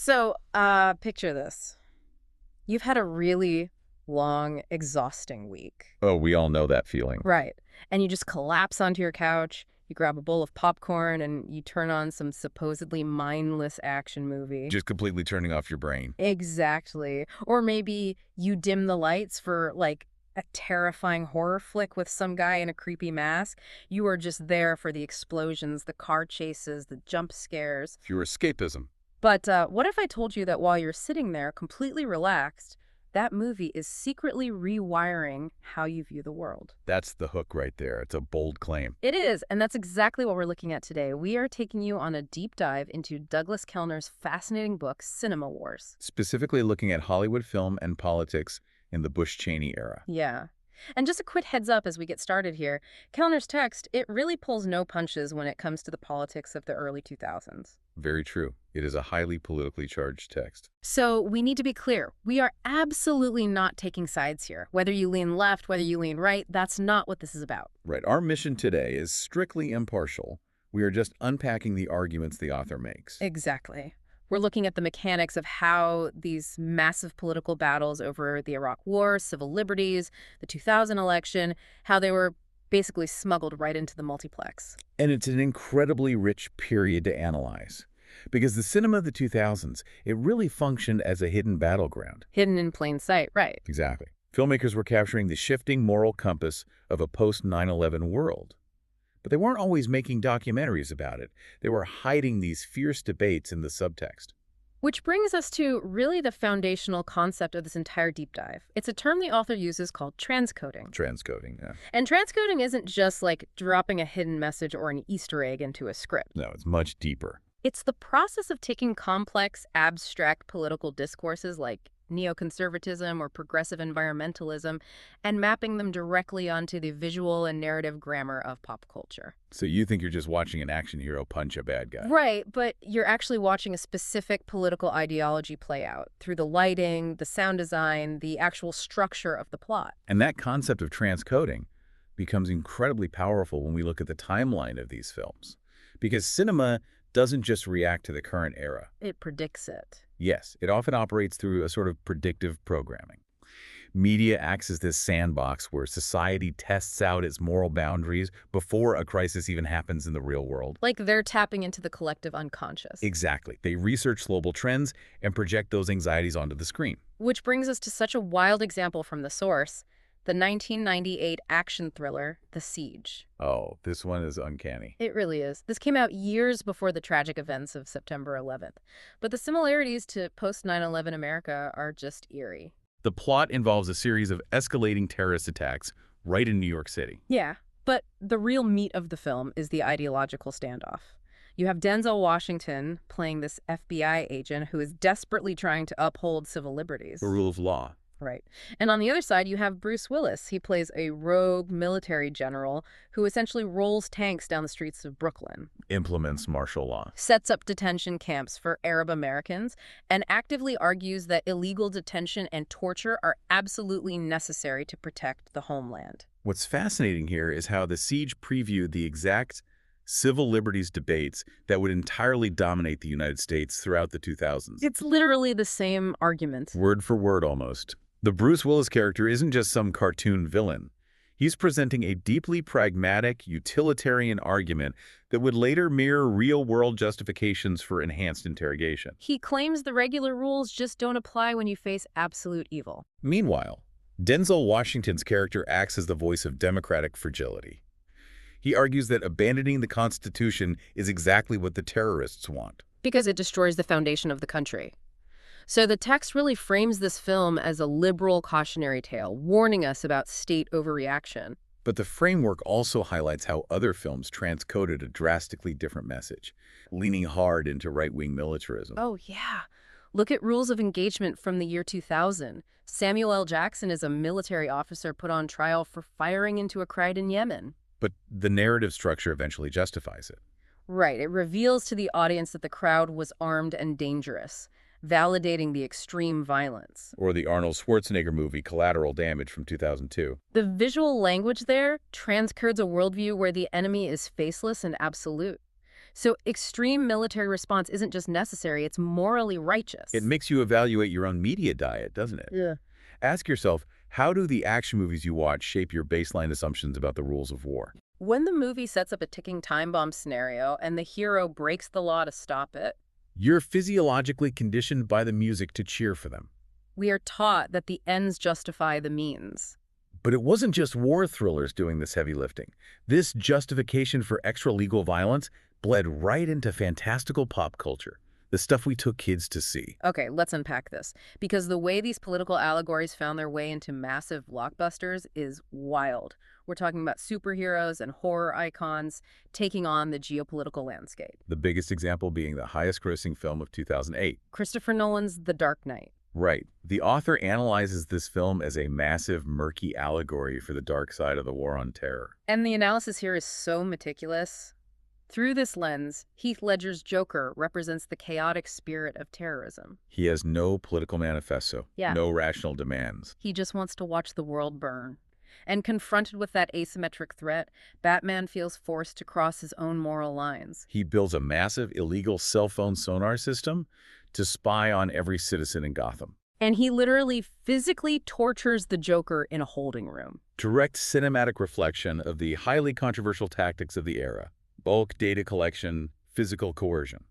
So, picture this. You've had a really long, exhausting week. Oh, we all know that feeling. Right. And you just collapse onto your couch, you grab a bowl of popcorn, and you turn on some supposedly mindless action movie. Just completely turning off your brain. Exactly. Or maybe you dim the lights for, like, a terrifying horror flick with some guy in a creepy mask. You are just there for the explosions, the car chases, the jump scares. Pure escapism. But what if I told you that while you're sitting there completely relaxed, that movie is secretly rewiring how you view the world? That's the hook right there. It's a bold claim. It is, and that's exactly what we're looking at today. We are taking you on a deep dive into Douglas Kellner's fascinating book, Cinema Wars. Specifically looking at Hollywood film and politics in the Bush-Cheney era. Yeah. And just a quick heads up as we get started here, Kellner's text, it really pulls no punches when it comes to the politics of the early 2000s. Very true. It is a highly politically charged text. So we need to be clear. We are absolutely not taking sides here. Whether you lean left, whether you lean right, that's not what this is about. Right. Our mission today is strictly impartial. We are just unpacking the arguments the author makes. Exactly. We're looking at the mechanics of how these massive political battles over the Iraq War, civil liberties, the 2000 election, how they were basically smuggled right into the multiplex. And it's an incredibly rich period to analyze. Because the cinema of the 2000s, it really functioned as a hidden battleground. Hidden in plain sight, right. Exactly. Filmmakers were capturing the shifting moral compass of a post-9/11 world. But they weren't always making documentaries about it. They were hiding these fierce debates in the subtext. Which brings us to really the foundational concept of this entire deep dive. It's a term the author uses called transcoding. Transcoding, yeah. And transcoding isn't just like dropping a hidden message or an Easter egg into a script. No, it's much deeper. It's the process of taking complex, abstract political discourses like neoconservatism or progressive environmentalism and mapping them directly onto the visual and narrative grammar of pop culture. So you think you're just watching an action hero punch a bad guy. Right, but you're actually watching a specific political ideology play out through the lighting, the sound design, the actual structure of the plot. And that concept of transcoding becomes incredibly powerful when we look at the timeline of these films. Because cinema doesn't just react to the current era. It predicts it. Yes, it often operates through a sort of predictive programming. Media acts as this sandbox where society tests out its moral boundaries before a crisis even happens in the real world. Like they're tapping into the collective unconscious. Exactly. They research global trends and project those anxieties onto the screen. Which brings us to such a wild example from the source, the 1998 action thriller, The Siege. Oh, this one is uncanny. It really is. This came out years before the tragic events of September 11th. But the similarities to post-9/11 America are just eerie. The plot involves a series of escalating terrorist attacks right in New York City. Yeah, but the real meat of the film is the ideological standoff. You have Denzel Washington playing this FBI agent who is desperately trying to uphold civil liberties. The rule of law. Right. And on the other side, you have Bruce Willis. He plays a rogue military general who essentially rolls tanks down the streets of Brooklyn, Implements martial law. sets up detention camps for Arab Americans, and actively argues that illegal detention and torture are absolutely necessary to protect the homeland. What's fascinating here is how The Siege previewed the exact civil liberties debates that would entirely dominate the United States throughout the 2000s. It's literally the same argument. Word for word, almost. The Bruce Willis character isn't just some cartoon villain. He's presenting a deeply pragmatic, utilitarian argument that would later mirror real-world justifications for enhanced interrogation. He claims the regular rules just don't apply when you face absolute evil. Meanwhile, Denzel Washington's character acts as the voice of democratic fragility. He argues that abandoning the Constitution is exactly what the terrorists want. Because it destroys the foundation of the country. So the text really frames this film as a liberal cautionary tale, warning us about state overreaction. But the framework also highlights how other films transcoded a drastically different message, leaning hard into right-wing militarism. Oh, yeah. Look at Rules of Engagement from the year 2000. Samuel L. Jackson is a military officer put on trial for firing into a crowd in Yemen. But the narrative structure eventually justifies it. Right. It reveals to the audience that the crowd was armed and dangerous, validating the extreme violence. Or the Arnold Schwarzenegger movie Collateral Damage from 2002. The visual language there transcodes a worldview where the enemy is faceless and absolute. So extreme military response isn't just necessary, it's morally It righteous. makes you evaluate your own media diet, doesn't it? Yeah. Ask yourself, how do the action movies you watch shape your baseline assumptions about the rules of war? When the movie sets up a ticking time bomb scenario and the hero breaks the law to stop it, You're physiologically conditioned by the music to cheer for them. we are taught that the ends justify the means. But it wasn't just war thrillers doing this heavy lifting. This justification for extra-legal violence bled right into fantastical pop culture, the stuff we took kids to see. Okay, let's unpack this. Because the way these political allegories found their way into massive blockbusters is wild. We're talking about superheroes and horror icons taking on the geopolitical landscape. The biggest example being the highest-grossing film of 2008. Christopher Nolan's The Dark Knight. Right. The author analyzes this film as a massive, murky allegory for the dark side of the war on terror. And the analysis here is so meticulous. Through this lens, Heath Ledger's Joker represents the chaotic spirit of terrorism. He has no political manifesto, Yeah. no rational demands. He just wants to watch the world burn. And confronted with that asymmetric threat, Batman feels forced to cross his own moral lines. He builds a massive, illegal cell phone sonar system to spy on every citizen in Gotham. And he literally physically tortures the Joker in a holding room. Direct cinematic reflection of the highly controversial tactics of the era. Bulk data collection, physical coercion.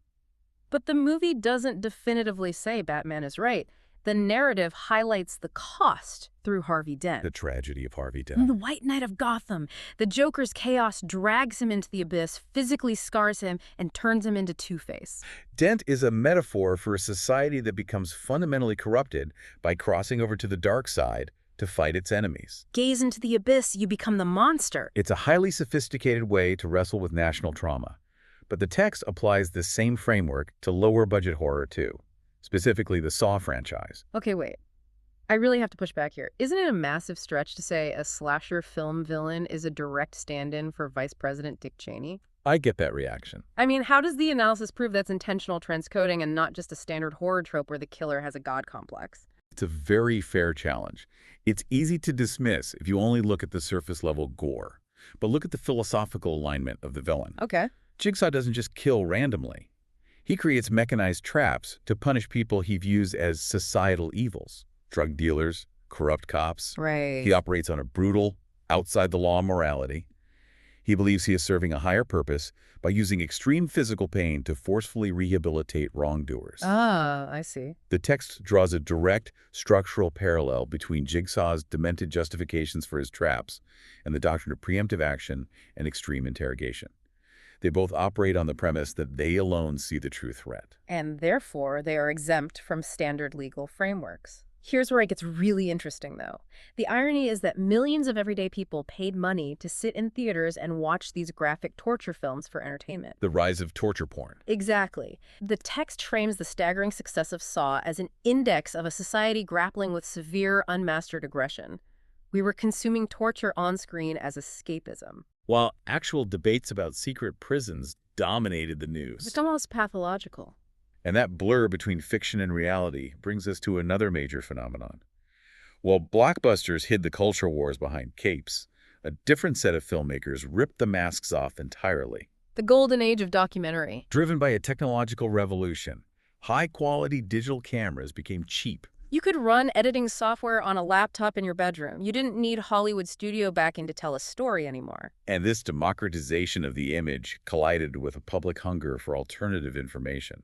But the movie doesn't definitively say Batman is right. The narrative highlights the cost through Harvey Dent. The tragedy of Harvey The Dent. White Knight of Gotham. The Joker's chaos drags him into the abyss, physically scars him, and turns him into Two-Face. Dent is a metaphor for a society that becomes fundamentally corrupted by crossing over to the dark side to fight its enemies. Gaze into the abyss, you become the monster. It's a highly sophisticated way to wrestle with national trauma. But the text applies this same framework to lower-budget horror too, specifically the Saw franchise. Okay, wait. I really have to push back here. Isn't it a massive stretch to say a slasher film villain is a direct stand-in for Vice President Dick Cheney? I get that reaction. I mean, how does the analysis prove that's intentional transcoding and not just a standard horror trope where the killer has a god complex? It's a very fair challenge. It's easy to dismiss if you only look at the surface-level gore. But look at the philosophical alignment of the villain. Okay. Jigsaw doesn't just kill randomly. He creates mechanized traps to punish people he views as societal evils. Drug dealers, corrupt cops. Right. He operates on a brutal, outside-the-law morality. He believes he is serving a higher purpose by using extreme physical pain to forcefully rehabilitate wrongdoers. Ah, I see. The text draws a direct, structural parallel between Jigsaw's demented justifications for his traps and the doctrine of preemptive action and extreme interrogation. They both operate on the premise that they alone see the true threat. And therefore, they are exempt from standard legal frameworks. Here's where it gets really interesting, though. The irony is that millions of everyday people paid money to sit in theaters and watch these graphic torture films for entertainment. The rise of torture porn. Exactly. The text frames the staggering success of Saw as an index of a society grappling with severe, unmastered aggression. We were consuming torture on screen as escapism. While actual debates about secret prisons dominated the news. It's almost pathological. And that blur between fiction and reality brings us to another major phenomenon. While blockbusters hid the culture wars behind capes, a different set of filmmakers ripped the masks off entirely. The golden age of documentary. Driven by a technological revolution, high-quality digital cameras became cheap. You could run editing software on a laptop in your bedroom. You didn't need Hollywood studio backing to tell a story anymore. And this democratization of the image collided with a public hunger for alternative information.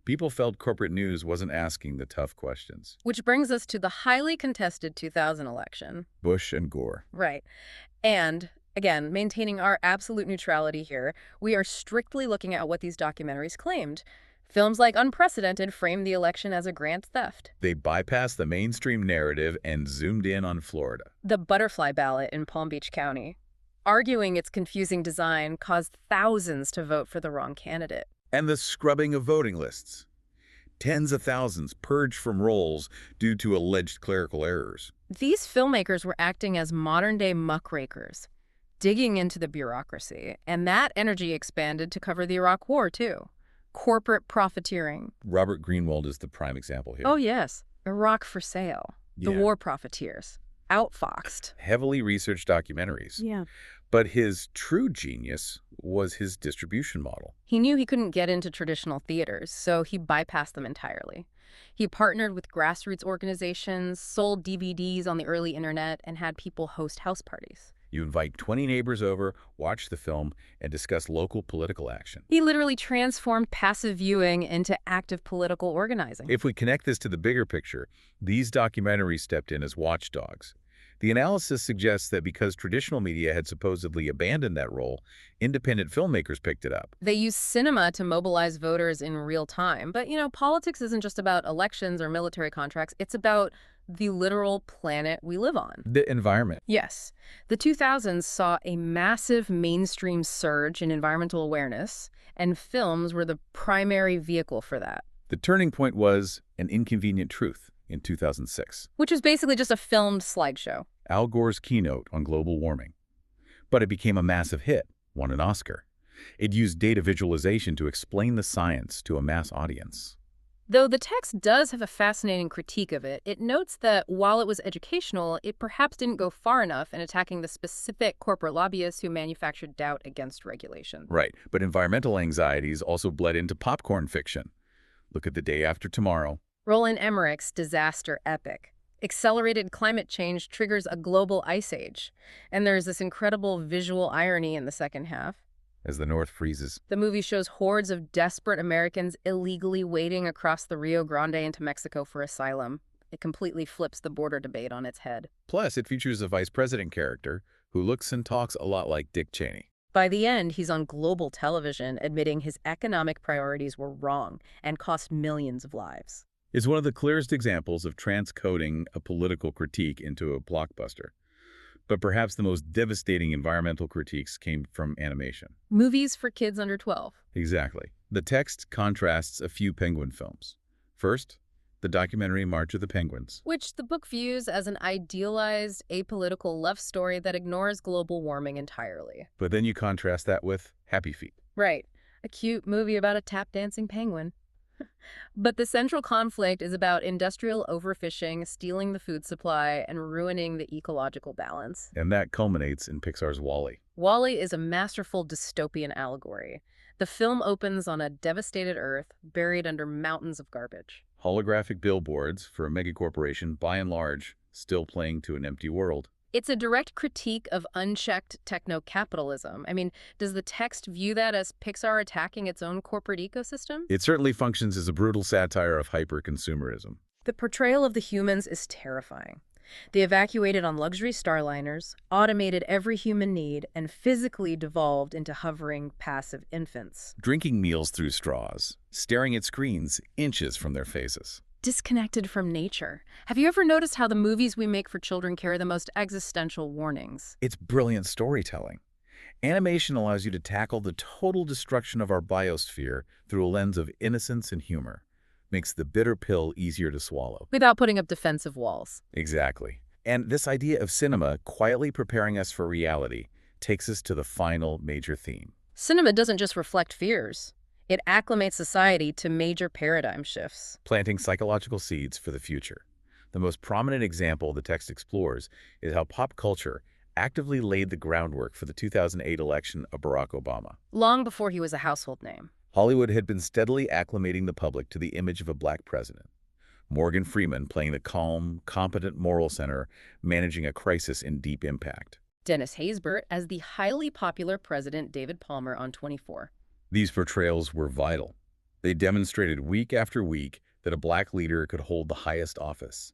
People felt corporate news wasn't asking the tough questions. Which brings us to the highly contested 2000 election. Bush and Gore. Right. And, again, maintaining our absolute neutrality here, we are strictly looking at what these documentaries claimed. Films like Unprecedented framed the election as a grand theft. They bypassed the mainstream narrative and zoomed in on Florida. The butterfly ballot in Palm Beach County, arguing its confusing design, caused thousands to vote for the wrong candidate. And the scrubbing of voting lists. Tens of thousands purged from rolls due to alleged clerical errors. These filmmakers were acting as modern-day muckrakers, digging into the bureaucracy, and that energy expanded to cover the Iraq War, too. Corporate profiteering. Robert Greenwald is the prime example here. Oh, yes. Iraq for sale. The Yeah. war profiteers. Outfoxed. Heavily researched documentaries. Yeah. But his true genius was his distribution model. He knew he couldn't get into traditional theaters, so he bypassed them entirely. He partnered with grassroots organizations, sold DVDs on the early internet, and had people host house parties. You invite 20 neighbors over, watch the film, and discuss local political action. He literally transformed passive viewing into active political organizing. If we connect this to the bigger picture, these documentaries stepped in as watchdogs. The analysis suggests that because traditional media had supposedly abandoned that role, independent filmmakers picked it up. They use cinema to mobilize voters in real time. But, politics isn't just about elections or military contracts. It's about the literal planet we live on. The environment. Yes. The 2000s saw a massive mainstream surge in environmental awareness, and films were the primary vehicle for that. The turning point was An Inconvenient Truth in 2006. Which was basically just a filmed slideshow. Al Gore's keynote on global warming. But it became a massive hit, won an Oscar. It used data visualization to explain the science to a mass audience. Though the text does have a fascinating critique of it, it notes that while it was educational, it perhaps didn't go far enough in attacking the specific corporate lobbyists who manufactured doubt against regulation. Right, but environmental anxieties also bled into popcorn fiction. Look at The Day After Tomorrow. Roland Emmerich's disaster epic. Accelerated climate change triggers a global ice age. And there's this incredible visual irony in the second half. As the North freezes. The movie shows hordes of desperate Americans illegally wading across the Rio Grande into Mexico for asylum. It completely flips the border debate on its head. Plus, it features a vice president character who looks and talks a lot like Dick Cheney. By the end, he's on global television admitting his economic priorities were wrong and cost millions of lives. It's one of the clearest examples of transcoding a political critique into a blockbuster. But perhaps the most devastating environmental critiques came from animation. Movies for kids under 12. Exactly. The text contrasts a few penguin films. First, the documentary March of the Penguins, Which the book views as an idealized, apolitical love story that ignores global warming entirely. but then you contrast that with Happy Feet. Right. A cute movie about a tap-dancing penguin. But the central conflict is about industrial overfishing, stealing the food supply, and ruining the ecological balance. And that culminates in Pixar's WALL-E. WALL-E is a masterful dystopian allegory. The film opens on a devastated Earth, buried under mountains of garbage. Holographic billboards for a megacorporation, by and large, still playing to an empty world. It's a direct critique of unchecked techno-capitalism. I mean, does the text view that as Pixar attacking its own corporate ecosystem? It certainly functions as a brutal satire of hyper-consumerism. The portrayal of the humans is terrifying. They evacuated on luxury starliners, automated every human need, and physically devolved into hovering, passive infants. Drinking meals through straws, staring at screens inches from their faces. Disconnected from nature. Have you ever noticed how the movies we make for children carry the most existential warnings? It's brilliant storytelling. Animation allows you to tackle the total destruction of our biosphere through a lens of innocence and humor. Makes the bitter pill easier to swallow. Without putting up defensive walls. Exactly. And this idea of cinema quietly preparing us for reality takes us to the final major theme. Cinema doesn't just reflect fears. It acclimates society to major paradigm shifts. Planting psychological seeds for the future. The most prominent example the text explores is how pop culture actively laid the groundwork for the 2008 election of Barack Obama. Long before he was a household name. Hollywood had been steadily acclimating the public to the image of a black president. Morgan Freeman playing the calm, competent moral center, managing a crisis in deep impact. Dennis Haysbert as the highly popular President David Palmer on 24. These portrayals were vital. They demonstrated week after week that a black leader could hold the highest office,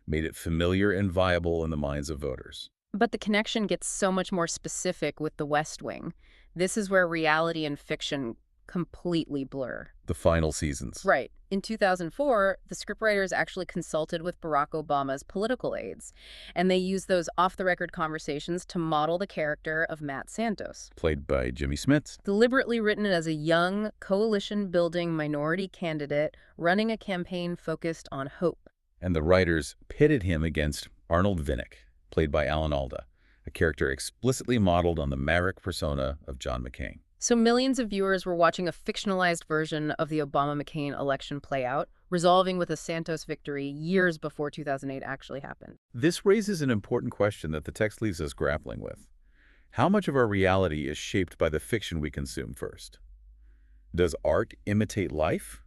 made it familiar and viable in the minds of voters. But the connection gets so much more specific with The West Wing. This is where reality and fiction completely blur. The final seasons. Right. In 2004, the scriptwriters actually consulted with Barack Obama's political aides, and they used those off-the-record conversations to model the character of Matt Santos. Played by Jimmy Smits. Deliberately written as a young, coalition-building minority candidate running a campaign focused on hope. And the writers pitted him against Arnold Vinnick, played by Alan Alda, a character explicitly modeled on the maverick persona of John McCain. So millions of viewers were watching a fictionalized version of the Obama-McCain election play out, resolving with a Santos victory years before 2008 actually happened. This raises an important question that the text leaves us grappling with. How much of our reality is shaped by the fiction we consume first? Does art imitate life,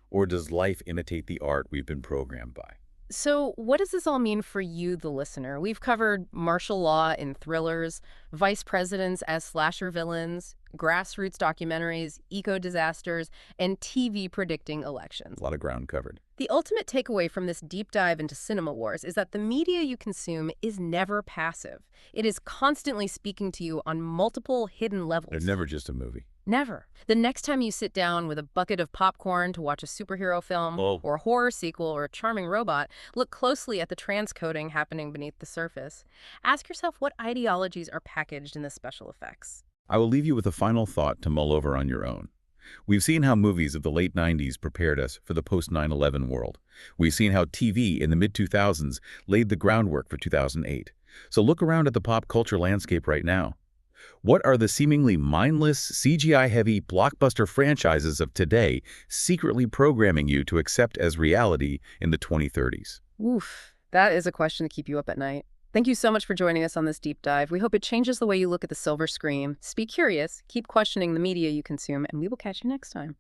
or does life imitate the art we've been programmed by? So, what does this all mean for you, the listener? We've covered martial law in thrillers, vice presidents as slasher villains, grassroots documentaries, eco disasters, and TV predicting A elections. lot of ground covered. The ultimate takeaway from this deep dive into cinema wars is that the media you consume is never passive. It is constantly speaking to you on multiple hidden They're levels. never just a movie. Never. The next time you sit down with a bucket of popcorn to watch a superhero film, Oh, or a horror sequel, or a charming robot, look closely at the transcoding happening beneath the surface. Ask yourself what ideologies are packaged in the special effects. I will leave you with a final thought to mull over on your own. We've seen how movies of the late 90s prepared us for the post-9/11 world. We've seen how TV in the mid-2000s laid the groundwork for 2008. So look around at the pop culture landscape right now. What are the seemingly mindless, CGI-heavy blockbuster franchises of today secretly programming you to accept as reality in the 2030s? Oof, that is a question to keep you up at night. Thank you so much for joining us on this deep dive. We hope it changes the way you look at the silver screen. Be curious, keep questioning the media you consume, and we will catch you next time.